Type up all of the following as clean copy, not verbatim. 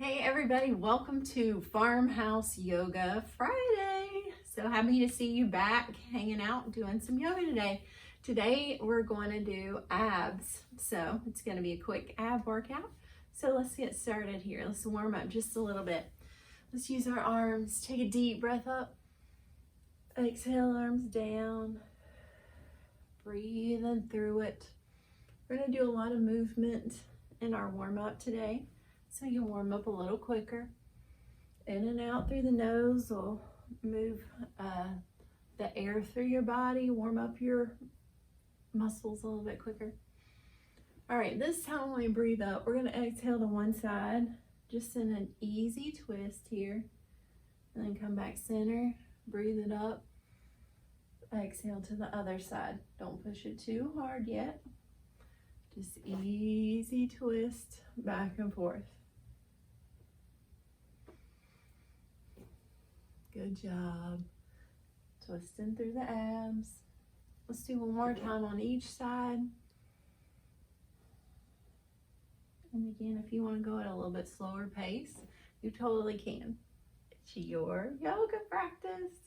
Hey everybody, welcome to Farmhouse Yoga Friday. So happy to see you back hanging out doing some yoga today. Today we're going to do abs. So it's going to be a quick ab workout. So let's get started here. Let's warm up just a little bit. Let's use our arms. Take a deep breath up. Exhale, arms down. Breathing through it. We're going to do a lot of movement in our warm up today. So you warm up a little quicker. In and out through the nose will move the air through your body, warm up your muscles a little bit quicker. All right, this time when we breathe up, we're gonna exhale to one side, just in an easy twist here. And then come back center, breathe it up. Exhale to the other side. Don't push it too hard yet. Just easy twist back and forth. Good job. Twisting through the abs. Let's do one more time on each side. And again, if you want to go at a little bit slower pace, you totally can. It's your yoga practice.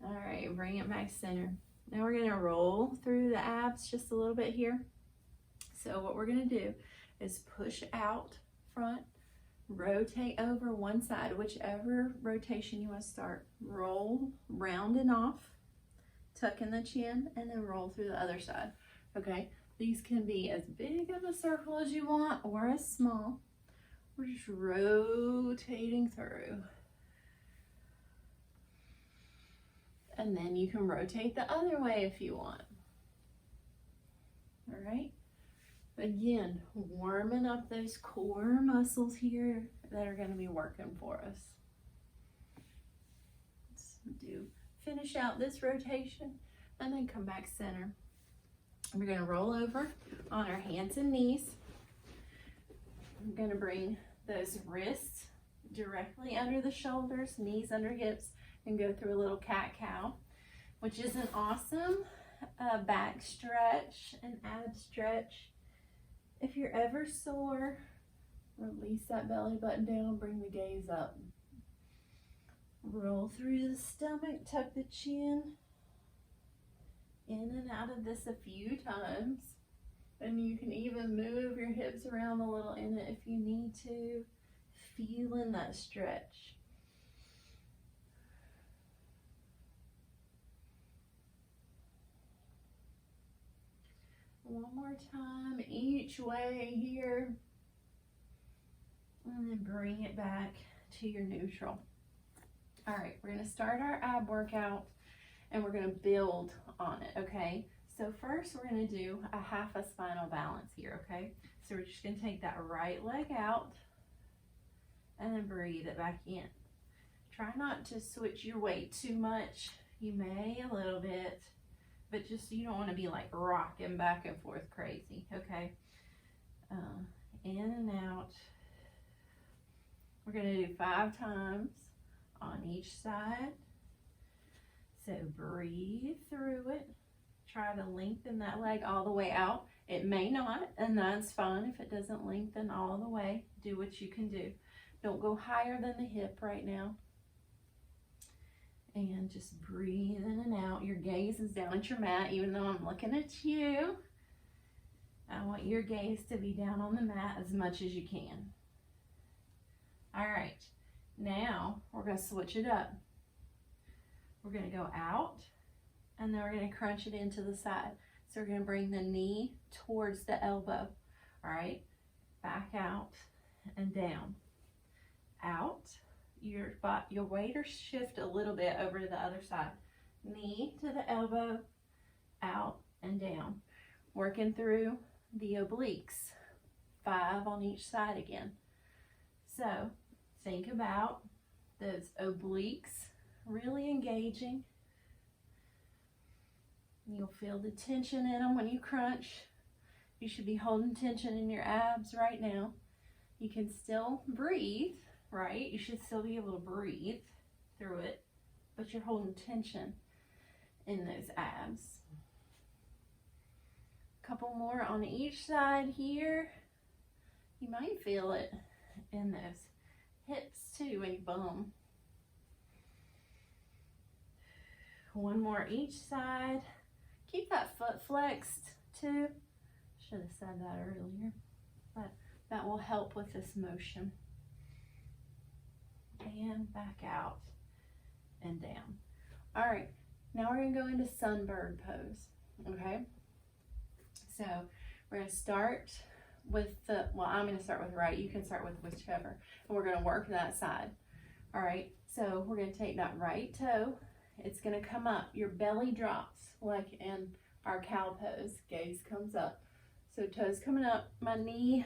All right, bring it back center. Now we're going to roll through the abs just a little bit here. So what we're going to do is push out front, rotate over one side, whichever rotation you want to start. Roll, rounding off, tuck in the chin, and then roll through the other side. Okay, these can be as big of a circle as you want or as small. We're just rotating through. And then you can rotate the other way if you want. All right. Again, warming up those core muscles here that are going to be working for us. Let's finish out this rotation and then come back center. We're going to roll over on our hands and knees. I'm going to bring those wrists directly under the shoulders, knees under hips, and go through a little cat-cow, which is an awesome back stretch and ab stretch. If you're ever sore, release that belly button down, bring the gaze up. Roll through the stomach, tuck the chin, in and out of this a few times. And you can even move your hips around a little in it if you need to, feeling that stretch. One more time, each way here. And then bring it back to your neutral. All right, we're gonna start our ab workout and we're gonna build on it, okay? So first we're gonna do a half a spinal balance here, okay? So we're just gonna take that right leg out and then breathe it back in. Try not to switch your weight too much. You may a little bit, but just you don't want to be like rocking back and forth crazy, okay? In and out. We're going to do 5 times on each side. So breathe through it. Try to lengthen that leg all the way out. It may not, and that's fine if it doesn't lengthen all the way. Do what you can do. Don't go higher than the hip right now. And just breathe in and out. Your gaze is down at your mat, even though I'm looking at you. I want your gaze to be down on the mat as much as you can. All right, now we're gonna switch it up. We're gonna go out, and then we're gonna crunch it into the side. So we're gonna bring the knee towards the elbow. All right, back out and down. Out. Your weight or shift a little bit over to the other side. Knee to the elbow, out and down. Working through the obliques. 5 on each side again. So think about those obliques really engaging. You'll feel the tension in them when you crunch. You should be holding tension in your abs right now. You can still breathe. Right? You should still be able to breathe through it, but you're holding tension in those abs. A couple more on each side here. You might feel it in those hips too and your bum. One more each side. Keep that foot flexed too. Should have said that earlier, but that will help with this motion. And back out and down. All right, now we're gonna go into sunbird pose, okay? So we're gonna start with the, well, I'm gonna start with right, you can start with whichever, and we're gonna work that side. All right, so we're gonna take that right toe, it's gonna come up, your belly drops like in our cow pose, gaze comes up. So toes coming up, my knee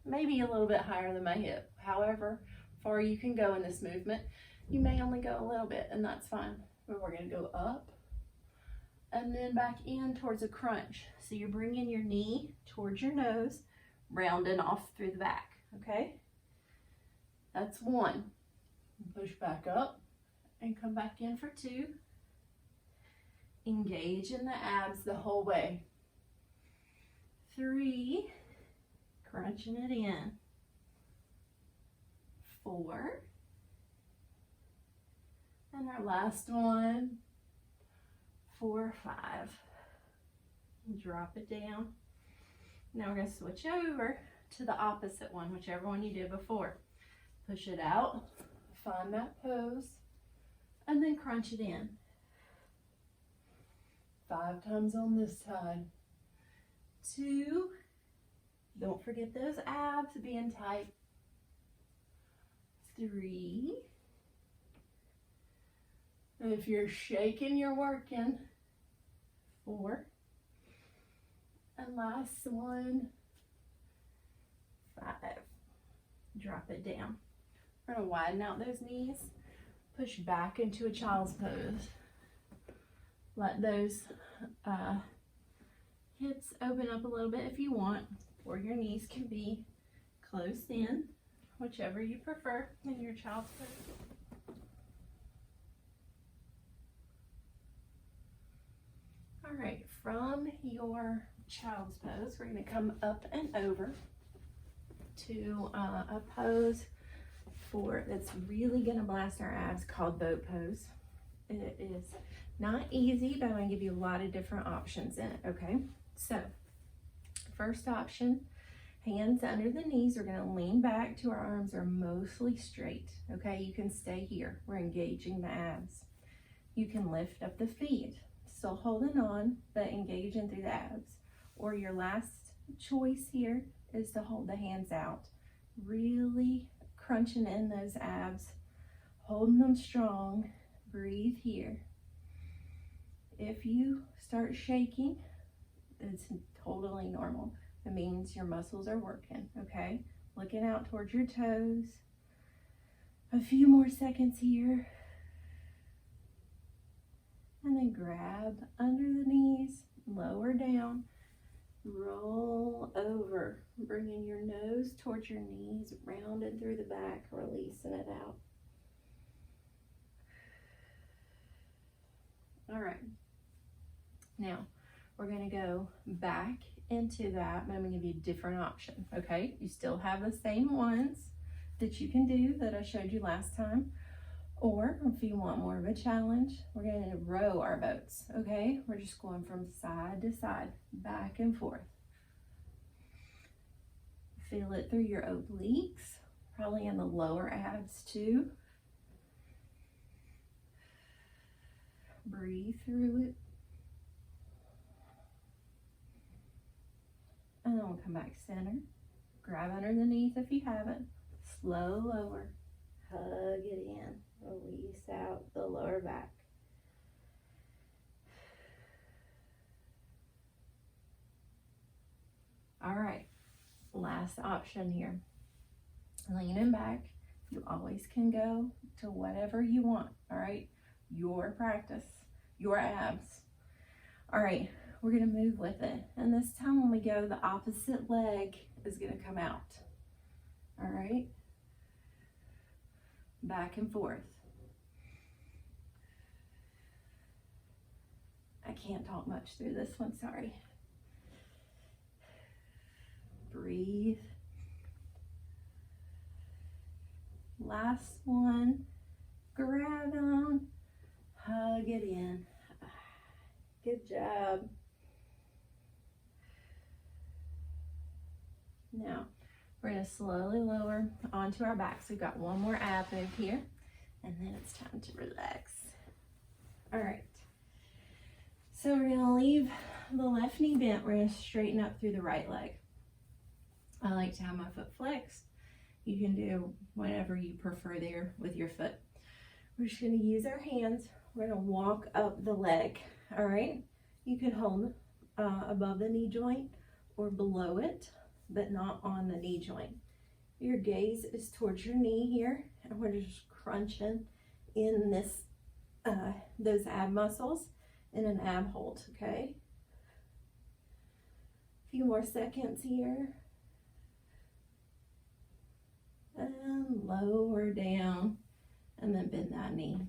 maybe a little bit higher than my hip. However far you can go in this movement, you may only go a little bit, and that's fine. But we're gonna go up and then back in towards a crunch. So you're bringing your knee towards your nose, rounding off through the back, okay? That's one. Push back up and come back in for two. Engage in the abs the whole way. 3, crunching it in. 4, and our last one, 4, 5. Drop it down. Now we're going to switch over to the opposite one, whichever one you did before. Push it out, find that pose, and then crunch it in. 5 times on this side. 2, don't forget those abs being tight. 3, and if you're shaking, you're working. 4, and last one, 5. Drop it down. We're gonna widen out those knees, push back into a child's pose. Let those hips open up a little bit if you want, or your knees can be closed in, whichever you prefer in your child's pose. All right, from your child's pose, we're going to come up and over to a pose that's really going to blast our abs called boat pose. It is not easy, but I'm going to give you a lot of different options in it, okay? So, first option, hands under the knees. We're going to lean back till our arms are mostly straight, okay? You can stay here. We're engaging the abs. You can lift up the feet, still holding on, but engaging through the abs. Or your last choice here is to hold the hands out, really crunching in those abs, holding them strong. Breathe here. If you start shaking, it's totally normal. It means your muscles are working, okay? Looking out towards your toes. A few more seconds here. And then grab under the knees, lower down, roll over, bringing your nose towards your knees, rounded through the back, releasing it out. All right, now we're going to go back into that, but I'm going to give you a different option, okay? You still have the same ones that you can do that I showed you last time, or if you want more of a challenge, we're going to row our boats, okay? We're just going from side to side, back and forth. Feel it through your obliques, probably in the lower abs too. Breathe through it. And then we'll come back center. Grab underneath if you haven't. Slow lower. Hug it in. Release out the lower back. All right. Last option here. Leaning back. You always can go to whatever you want. All right. Your practice, your abs. All right, we're gonna move with it. And this time when we go, the opposite leg is gonna come out. All right, back and forth. I can't talk much through this one, sorry. Breathe. Last one. Grab on. Hug it in. Good job. Now, we're going to slowly lower onto our back. So we've got one more ab move here, and then it's time to relax. All right. So we're going to leave the left knee bent. We're going to straighten up through the right leg. I like to have my foot flexed. You can do whatever you prefer there with your foot. We're just going to use our hands. We're going to walk up the leg. All right. You can hold above the knee joint or below it, but not on the knee joint. Your gaze is towards your knee here, and we're just crunching in this those ab muscles in an ab hold, okay? A few more seconds here. And lower down, and then bend that knee.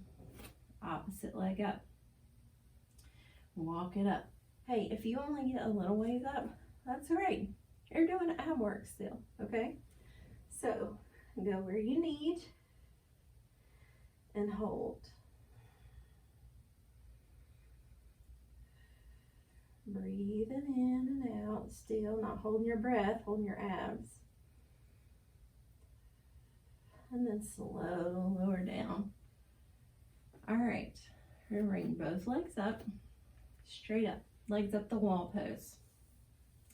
Opposite leg up. Walk it up. Hey, if you only get a little ways up, that's all right. You're doing ab work still, okay? So, go where you need and hold. Breathing in and out, still not holding your breath, holding your abs. And then slow lower down. All right, we're gonna bring both legs up, straight up, legs up the wall pose.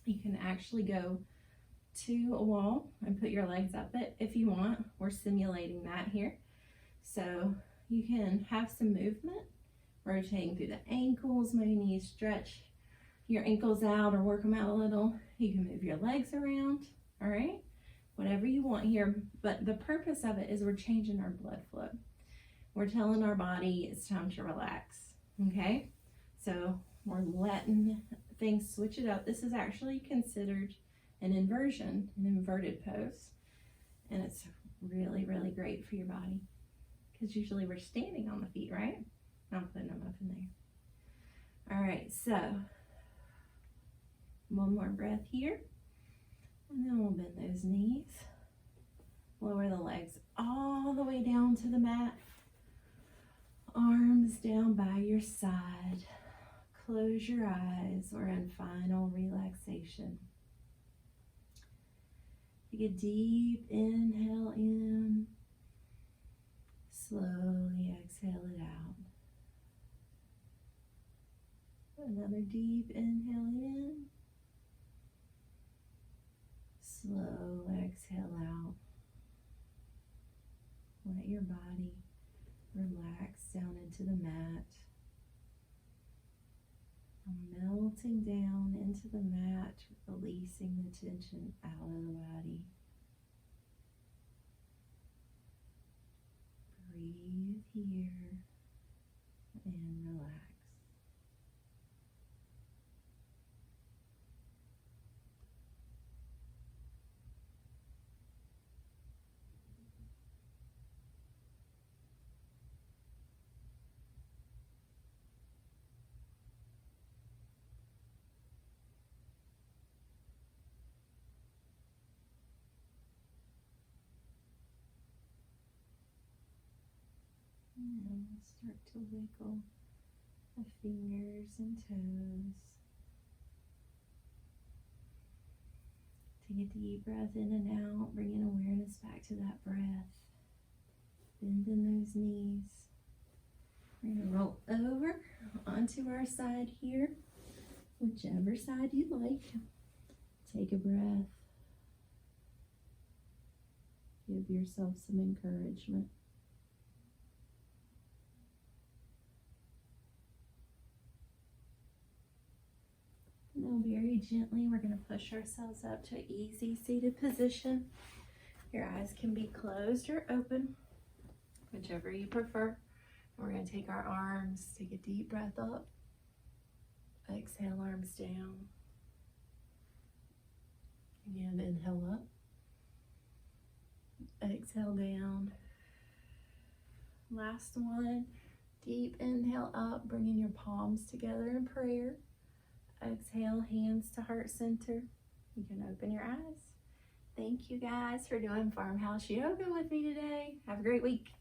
You can actually go to a wall and put your legs up it if you want. We're simulating that here. So you can have some movement, rotating through the ankles, maybe you need to stretch your ankles out or work them out a little. You can move your legs around, all right? Whatever you want here, but the purpose of it is we're changing our blood flow. We're telling our body it's time to relax, okay? So we're letting things switch it up. This is actually considered an inversion, an inverted pose, and it's really, really great for your body because usually we're standing on the feet, right? I'm putting them up in there. All right, so one more breath here, and then we'll bend those knees. Lower the legs all the way down to the mat. Arms down by your side. Close your eyes. We're in final relaxation. Take a deep inhale in. Slowly exhale it out. Another deep inhale in. Slow exhale out. Let your body relax down into the mat. Melting down into the mat, releasing the tension out of the body. Breathe here and relax. And we'll start to wiggle the fingers and toes. Take a deep breath in and out, bringing awareness back to that breath. Bending those knees. We're going to roll over onto our side here, whichever side you like. Take a breath. Give yourself some encouragement. Now very gently, we're going to push ourselves up to an easy seated position. Your eyes can be closed or open, whichever you prefer. We're going to take our arms, take a deep breath up. Exhale, arms down. Again, inhale up. Exhale down. Last one. Deep inhale up, bringing your palms together in prayer. Exhale, hands to heart center. You can open your eyes. Thank you guys for doing Farmhouse Yoga with me today. Have a great week.